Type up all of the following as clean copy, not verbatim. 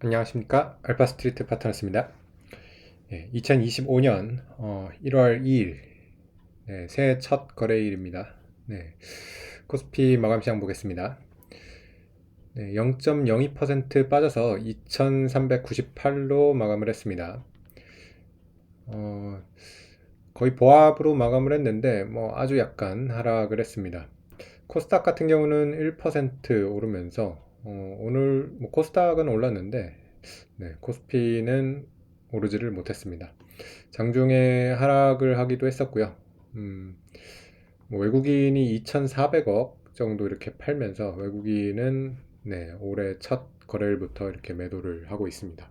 안녕하십니까. 알파스트리트 파트너스입니다. 2025년 1월 2일 새해 첫 거래일입니다. 코스피 마감시장 보겠습니다. 0.02% 빠져서 2398로 마감을 했습니다. 거의 보합으로 마감을 했는데 아주 약간 하락을 했습니다. 코스닥 같은 경우는 1% 오르면서 오늘 코스닥은 올랐는데 코스피는 오르지를 못했습니다. 장중에 하락을 하기도 했었고요. 외국인이 2,400억 정도 이렇게 팔면서 외국인은 올해 첫 거래일부터 이렇게 매도를 하고 있습니다.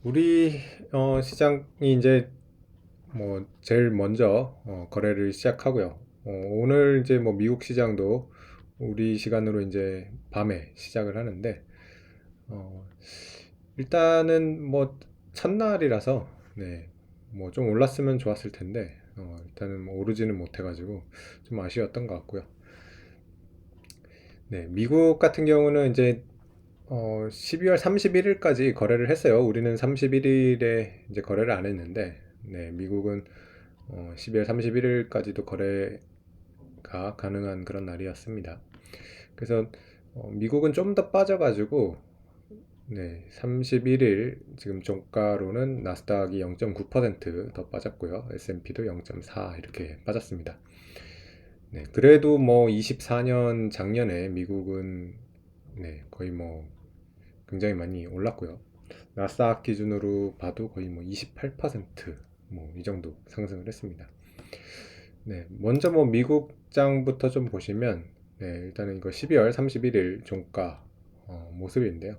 우리 시장이 이제 제일 먼저 거래를 시작하고요. 오늘 이제 미국 시장도 우리 시간으로 이제 밤에 시작을 하는데 어, 일단은 첫날이라서 좀 올랐으면 좋았을 텐데 일단은 오르지는 못해가지고 좀 아쉬웠던 것 같고요. 미국 같은 경우는 이제 12월 31일까지 거래를 했어요. 우리는 31일에 이제 거래를 안 했는데 미국은 12월 31일까지도 거래가 가능한 그런 날이었습니다. 그래서 미국은 좀 더 빠져가지고 31일 지금 종가로는 나스닥이 0.9%더 빠졌고요. S&P도 0.4 이렇게 빠졌습니다. 그래도 24년 작년에 미국은 거의 굉장히 많이 올랐고요. 나스닥 기준으로 봐도 거의 28% 이 정도 상승을 했습니다. 먼저 미국장부터 좀 보시면 일단은 이거 12월 31일 종가 모습인데요.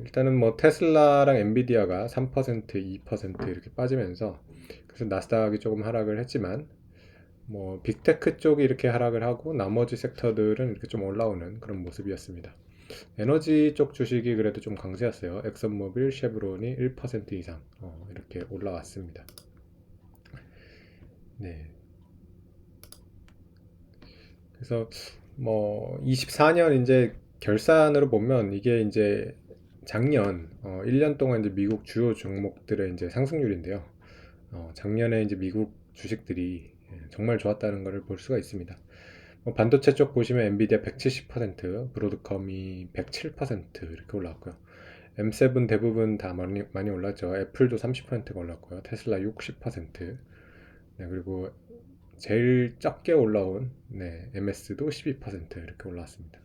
일단은 테슬라랑 엔비디아가 3%, 2% 이렇게 빠지면서 그래서 나스닥이 조금 하락을 했지만 빅테크 쪽이 이렇게 하락을 하고 나머지 섹터들은 이렇게 좀 올라오는 그런 모습이었습니다. 에너지 쪽 주식이 그래도 좀 강세였어요. 엑선모빌, 쉐브론이 1% 이상 이렇게 올라왔습니다. 네. 그래서 24년 이제 결산으로 보면 이게 이제 작년 1년 동안 이제 미국 주요 종목들의 이제 상승률인데요. 작년에 이제 미국 주식들이 정말 좋았다는 것을 볼 수가 있습니다. 반도체 쪽 보시면 엔비디아 170%, 브로드컴이 107% 이렇게 올랐고요. M7 대부분 다 많이 올랐죠. 애플도 30%가 올랐고요. 테슬라 60%. 그리고 제일 적게 올라온 MS도 12% 이렇게 올랐습니다.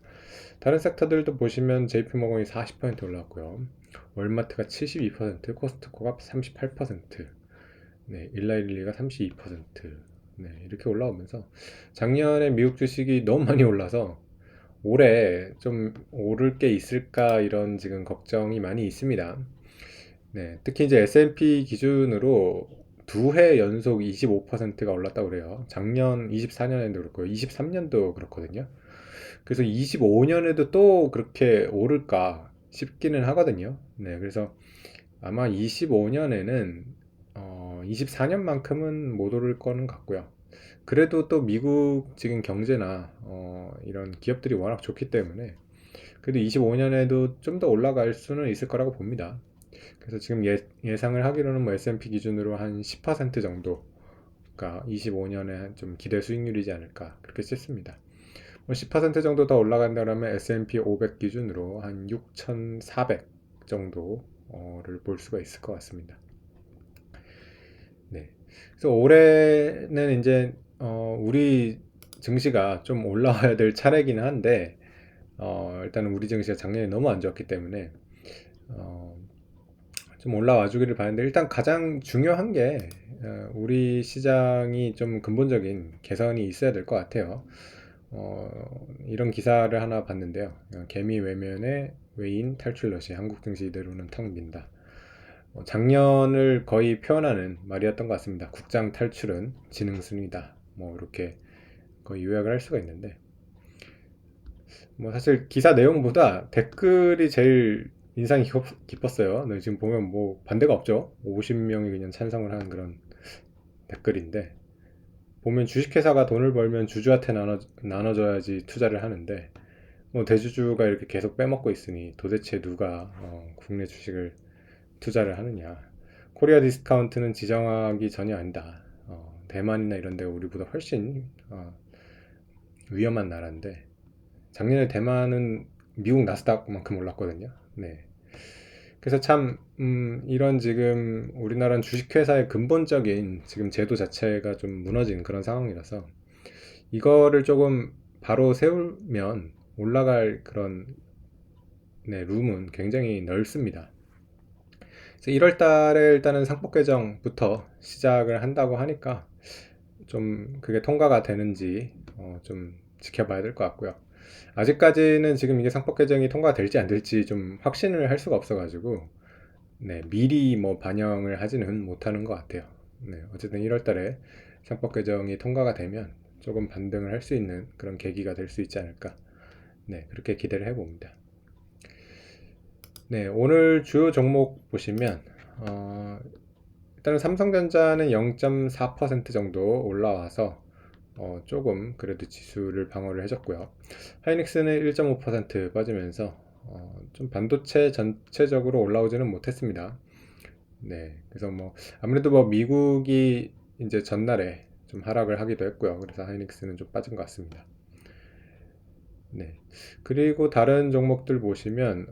다른 섹터들도 보시면 JP모건이 40% 올랐고요. 월마트가 72%, 코스트코가 38%, 일라일리가 32%, 이렇게 올라오면서 작년에 미국 주식이 너무 많이 올라서 올해 좀 오를 게 있을까 이런 지금 걱정이 많이 있습니다. 특히 이제 S&P 기준으로 두 해 연속 25%가 올랐다고 그래요. 작년 24년에도 그렇고 23년도 그렇거든요. 그래서 25년에도 또 그렇게 오를까 싶기는 하거든요. 그래서 아마 25년에는 24년만큼은 못 오를 거는 같고요. 그래도 또 미국 지금 경제나 이런 기업들이 워낙 좋기 때문에 그래도 25년에도 좀 더 올라갈 수는 있을 거라고 봅니다. 그래서 지금 예상을 하기로는 S&P 기준으로 한 10% 정도가 25년에 좀 기대 수익률이지 않을까 그렇게 싶습니다. 10% 정도 더 올라간다면 S&P 500 기준으로 한 6,400 정도를 볼 수가 있을 것 같습니다. 그래서 올해는 이제 우리 증시가 좀 올라와야 될 차례기는 한데 일단은 우리 증시가 작년에 너무 안 좋았기 때문에 어, 좀 올라와 주기를 바라는데 일단 가장 중요한 게 우리 시장이 좀 근본적인 개선이 있어야 될 것 같아요. 이런 기사를 하나 봤는데요. 개미 외면에 외인 탈출러시 한국 증시 이대로는 턱 민다. 작년을 거의 표현하는 말이었던 것 같습니다. 국장 탈출은 지능순이다. 이렇게 거의 요약을 할 수가 있는데 사실 기사 내용보다 댓글이 제일 인상이 깊었어요. 네, 지금 보면 반대가 없죠. 50명이 그냥 찬성을 하는 그런 댓글인데 보면 주식회사가 돈을 벌면 주주한테 나눠줘야지 투자를 하는데 뭐 대주주가 이렇게 계속 빼먹고 있으니 도대체 누가 국내 주식을 투자를 하느냐. 코리아 디스카운트는 지정학이 전혀 아니다. 대만이나 이런 데가 우리보다 훨씬 위험한 나라인데 작년에 대만은 미국 나스닥만큼 올랐거든요. 네. 그래서 참 이런 지금 우리나라는 주식회사의 근본적인 지금 제도 자체가 좀 무너진 그런 상황이라서 이거를 조금 바로 세우면 올라갈 그런 네, 룸은 굉장히 넓습니다. 그래서 1월 달에 일단은 상법 개정부터 시작을 한다고 하니까 좀 그게 통과가 되는지 좀 지켜봐야 될 것 같고요. 아직까지는 지금 이게 상법 개정이 통과될지 안 될지 좀 확신을 할 수가 없어가지고 네, 미리 뭐 반영을 하지는 못하는 것 같아요. 네, 어쨌든 1월 달에 상법 개정이 통과가 되면 조금 반등을 할 수 있는 그런 계기가 될 수 있지 않을까. 네, 그렇게 기대를 해봅니다. 네, 오늘 주요 종목 보시면 일단은 삼성전자는 0.4% 정도 올라와서 조금 그래도 지수를 방어를 해줬고요. 하이닉스는 1.5% 빠지면서 좀 반도체 전체적으로 올라오지는 못했습니다. 네, 그래서 뭐 아무래도 뭐 미국이 이제 전날에 좀 하락을 하기도 했고요. 그래서 하이닉스는 좀 빠진 것 같습니다. 네. 그리고 다른 종목들 보시면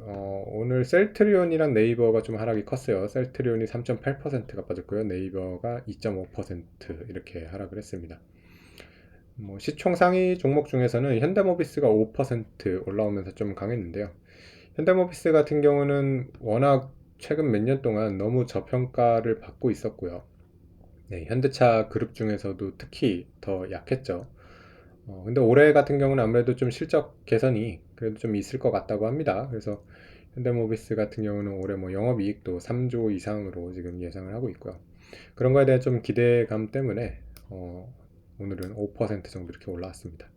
오늘 셀트리온이랑 네이버가 좀 하락이 컸어요. 셀트리온이 3.8%가 빠졌고요. 네이버가 2.5% 이렇게 하락을 했습니다. 뭐 시총 상위 종목 중에서는 현대모비스가 5% 올라오면서 좀 강했는데요. 현대모비스 같은 경우는 워낙 최근 몇 년 동안 너무 저평가를 받고 있었고요. 네, 현대차 그룹 중에서도 특히 더 약했죠. 근데 올해 같은 경우는 아무래도 좀 실적 개선이 그래도 좀 있을 것 같다고 합니다. 그래서 현대모비스 같은 경우는 올해 뭐 영업이익도 3조 이상으로 지금 예상을 하고 있고요. 그런 거에 대한 좀 기대감 때문에 오늘은 5% 정도 이렇게 올라왔습니다.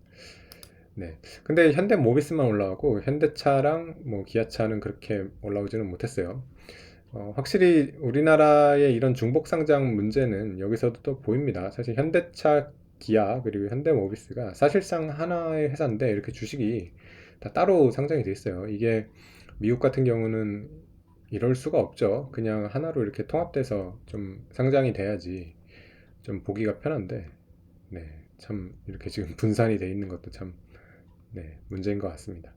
네. 근데 현대모비스만 올라가고 현대차랑 뭐 기아차는 그렇게 올라오지는 못했어요. 확실히 우리나라의 이런 중복 상장 문제는 여기서도 또 보입니다. 사실 현대차, 기아 그리고 현대모비스가 사실상 하나의 회사인데 이렇게 주식이 다 따로 상장이 돼 있어요. 이게 미국 같은 경우는 이럴 수가 없죠. 그냥 하나로 이렇게 통합돼서 좀 상장이 돼야지 좀 보기가 편한데, 네, 참 이렇게 지금 분산이 돼 있는 것도 참 네, 문제인 것 같습니다.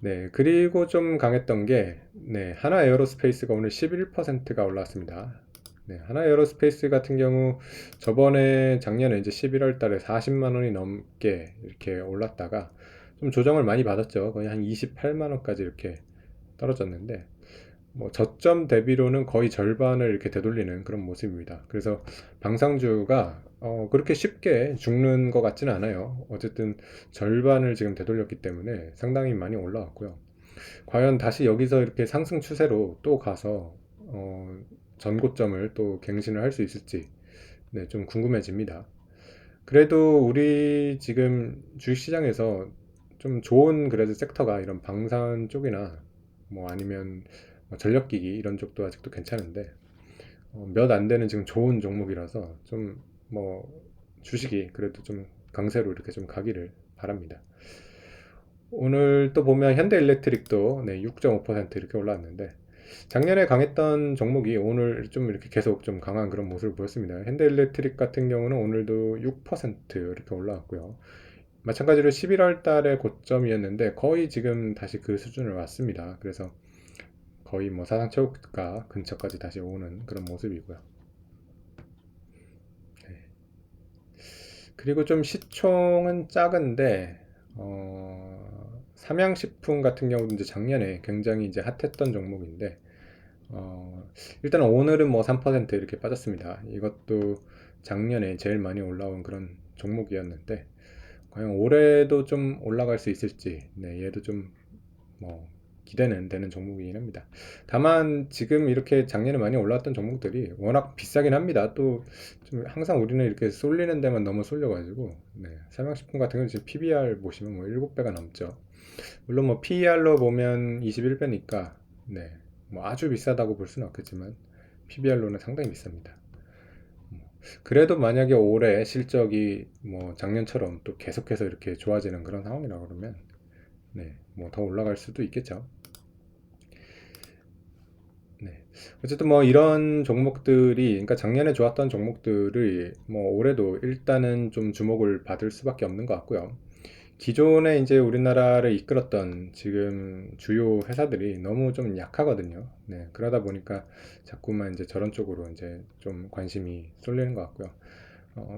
네, 그리고 좀 강했던 게, 네, 하나 에어로스페이스가 오늘 11%가 올랐습니다. 네, 하나 에어로스페이스 같은 경우 저번에 작년에 이제 11월 달에 40만 원이 넘게 이렇게 올랐다가 좀 조정을 많이 받았죠. 거의 한 28만 원까지 이렇게 떨어졌는데, 뭐 저점 대비로는 거의 절반을 이렇게 되돌리는 그런 모습입니다. 그래서 방상주가 그렇게 쉽게 죽는 것 같지는 않아요. 어쨌든 절반을 지금 되돌렸기 때문에 상당히 많이 올라왔고요. 과연 다시 여기서 이렇게 상승 추세로 또 가서 전고점을 또 갱신을 할 수 있을지 네, 좀 궁금해집니다. 그래도 우리 지금 주식시장에서 좀 좋은 그래도 섹터가 이런 방산 쪽이나 뭐 아니면 뭐 전력기기 이런 쪽도 아직도 괜찮은데 몇 안 되는 지금 좋은 종목이라서 좀 뭐 주식이 그래도 좀 강세로 이렇게 좀 가기를 바랍니다. 오늘 또 보면 현대일렉트릭도 네, 6.5% 이렇게 올라왔는데 작년에 강했던 종목이 오늘 좀 이렇게 계속 좀 강한 그런 모습을 보였습니다. 현대일렉트릭 같은 경우는 오늘도 6% 이렇게 올라왔고요. 마찬가지로 11월 달에 고점이었는데 거의 지금 다시 그 수준을 왔습니다. 그래서 거의 뭐 사상 최고가 근처까지 다시 오는 그런 모습이고요. 네. 그리고 좀 시총은 작은데 삼양식품 같은 경우도 이제 작년에 굉장히 이제 핫했던 종목인데 일단 오늘은 뭐 3% 이렇게 빠졌습니다. 이것도 작년에 제일 많이 올라온 그런 종목이었는데 과연 올해도 좀 올라갈 수 있을지 네, 얘도 좀 뭐 기대는 되는 종목이긴 합니다. 다만 지금 이렇게 작년에 많이 올랐던 종목들이 워낙 비싸긴 합니다. 또 좀 항상 우리는 이렇게 쏠리는 데만 너무 쏠려가지고 네, 삼양식품 같은 경우는 지금 PBR 보시면 뭐 7배가 넘죠. 물론 뭐 PER로 보면 21배니까 네, 뭐 아주 비싸다고 볼 수는 없겠지만 PBR로는 상당히 비쌉니다. 그래도 만약에 올해 실적이 뭐 작년처럼 또 계속해서 이렇게 좋아지는 그런 상황이라 그러면 네, 뭐 더 올라갈 수도 있겠죠. 네. 어쨌든 뭐 이런 종목들이, 그러니까 작년에 좋았던 종목들이 뭐 올해도 일단은 좀 주목을 받을 수밖에 없는 것 같고요. 기존에 이제 우리나라를 이끌었던 지금 주요 회사들이 너무 좀 약하거든요. 네, 그러다 보니까 자꾸만 이제 저런 쪽으로 이제 좀 관심이 쏠리는 것 같고요.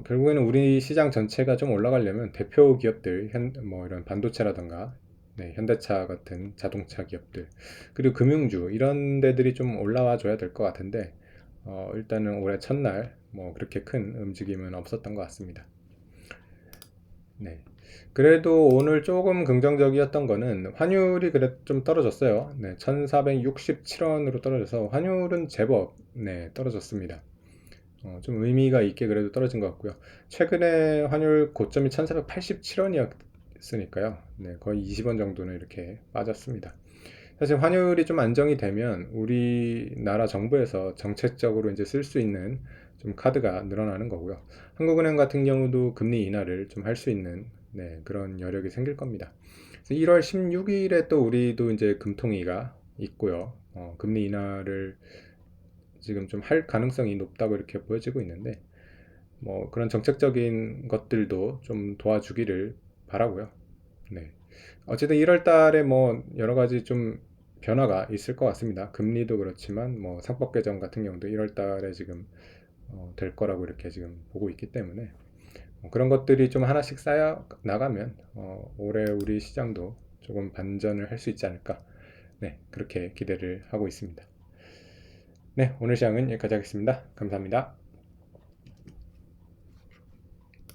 결국에는 우리 시장 전체가 좀 올라가려면 대표 기업들, 뭐 이런 반도체라던가, 네, 현대차 같은 자동차 기업들, 그리고 금융주, 이런 데들이 좀 올라와 줘야 될 것 같은데, 일단은 올해 첫날, 뭐 그렇게 큰 움직임은 없었던 것 같습니다. 네. 그래도 오늘 조금 긍정적이었던 거는 환율이 그래 좀 떨어졌어요. 네, 1467원으로 떨어져서 환율은 제법 네, 떨어졌습니다. 좀 의미가 있게 그래도 떨어진 것 같고요. 최근에 환율 고점이 1487원이었으니까요. 네, 거의 20원 정도는 이렇게 빠졌습니다. 사실 환율이 좀 안정이 되면 우리나라 정부에서 정책적으로 이제 쓸 수 있는 좀 카드가 늘어나는 거고요. 한국은행 같은 경우도 금리 인하를 좀 할 수 있는 네, 그런 여력이 생길 겁니다. 1월 16일에 또 우리도 이제 금통위가 있고요. 금리 인하를 지금 좀 할 가능성이 높다고 이렇게 보여지고 있는데 뭐 그런 정책적인 것들도 좀 도와주기를 바라고요. 네. 어쨌든 1월 달에 뭐 여러 가지 좀 변화가 있을 것 같습니다. 금리도 그렇지만 뭐 상법 개정 같은 경우도 1월 달에 지금 될 거라고 이렇게 지금 보고 있기 때문에 그런 것들이 좀 하나씩 쌓여 나가면 올해 우리 시장도 조금 반전을 할 수 있지 않을까. 네, 그렇게 기대를 하고 있습니다. 네, 오늘 시장은 여기까지 하겠습니다. 감사합니다.